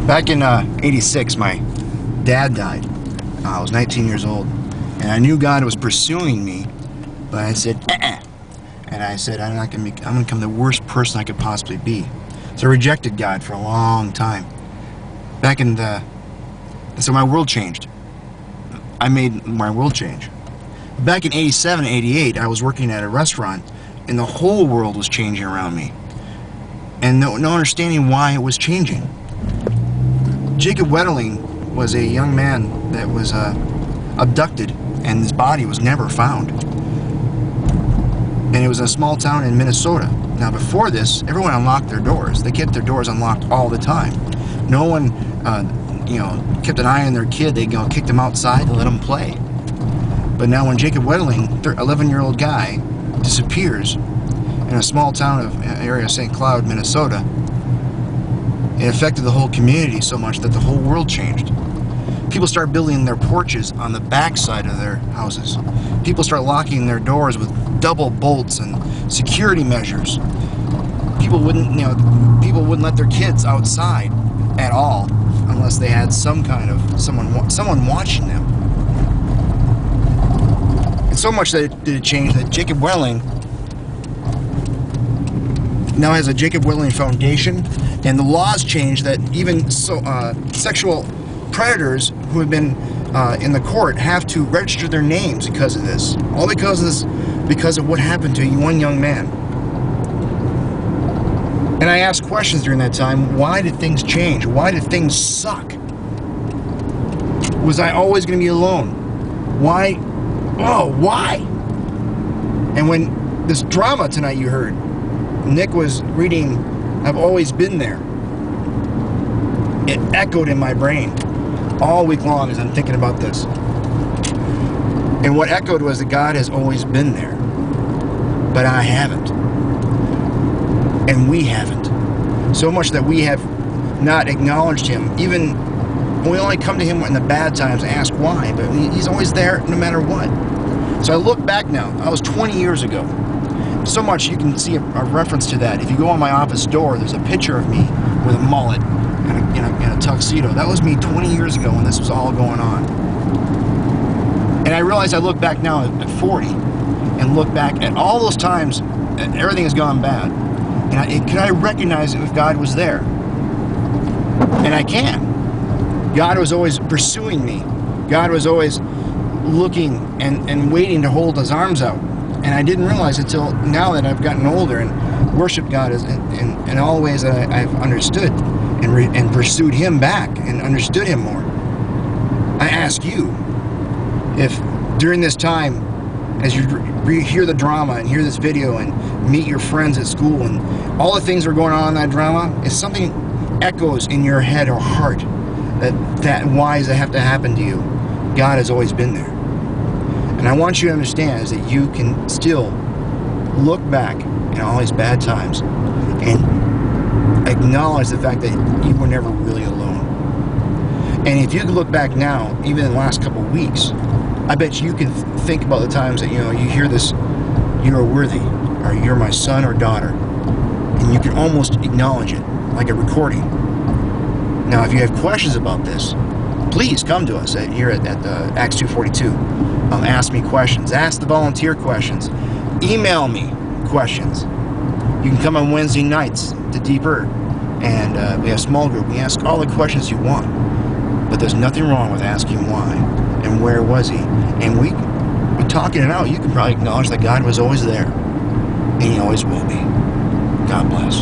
Back in '86, my dad died. I was 19 years old, and I knew God was pursuing me, but I said, and I said, I'm going to become the worst person I could possibly be. So I rejected God for a long time. So my world changed. I made my world change. Back in '87, '88, I was working at a restaurant, and the whole world was changing around me, and no understanding why it was changing. Jacob Wetterling was a young man that was abducted, and his body was never found. And it was a small town in Minnesota. Now before this, everyone unlocked their doors. They kept their doors unlocked all the time. No one, kept an eye on their kid. They kicked them outside and let them play. But now when Jacob Wetterling, 11-year-old guy, disappears in a small town of area of St. Cloud, Minnesota, it affected the whole community so much that the whole world changed. People start building their porches on the back side of their houses. People start locking their doors with double bolts and security measures. People wouldn't let their kids outside at all unless they had some kind of someone watching them. And so much that it did change that Jacob Wetterling now has a Jacob Wetterling Foundation, and the laws changed that even sexual predators who have been in the court have to register their names because of this. All because of what happened to one young man. And I asked questions during that time. Why did things change? Why did things suck? Was I always going to be alone? Why? Oh, why? And when this drama tonight you heard, Nick was reading I've Always Been There. It echoed in my brain all week long as I'm thinking about this. And what echoed was that God has always been there, but I haven't. And we haven't. So much that we have not acknowledged Him. Even we only come to Him in the bad times and ask why, but He's always there no matter what. So I look back now. I was 20 years ago. So much you can see a reference to that. If you go on my office door, there's a picture of me with a mullet and a tuxedo. That was me 20 years ago when this was all going on. And I realize I look back now at 40 and look back at all those times that everything has gone bad. And can I recognize if God was there? And I can. God was always pursuing me. God was always looking and waiting to hold His arms out. And I didn't realize until now that I've gotten older and worshiped God in all the ways that I've understood and pursued Him back and understood Him more. I ask you, if during this time, as you hear the drama and hear this video and meet your friends at school and all the things that are going on in that drama, if something echoes in your head or heart that why does it have to happen to you, God has always been there. And I want you to understand is that you can still look back in all these bad times and acknowledge the fact that you were never really alone. And if you can look back now, even in the last couple of weeks, I bet you can think about the times that, you hear this, you are worthy, or you're my son or daughter, and you can almost acknowledge it, like a recording. Now, if you have questions about this, please come to us here at Acts 2:42. Ask me questions. Ask the volunteer questions. Email me questions. You can come on Wednesday nights to Deeper, and we have a small group. We ask all the questions you want, but there's nothing wrong with asking why and where was He. And we talking it out. You can probably acknowledge that God was always there, and He always will be. God bless.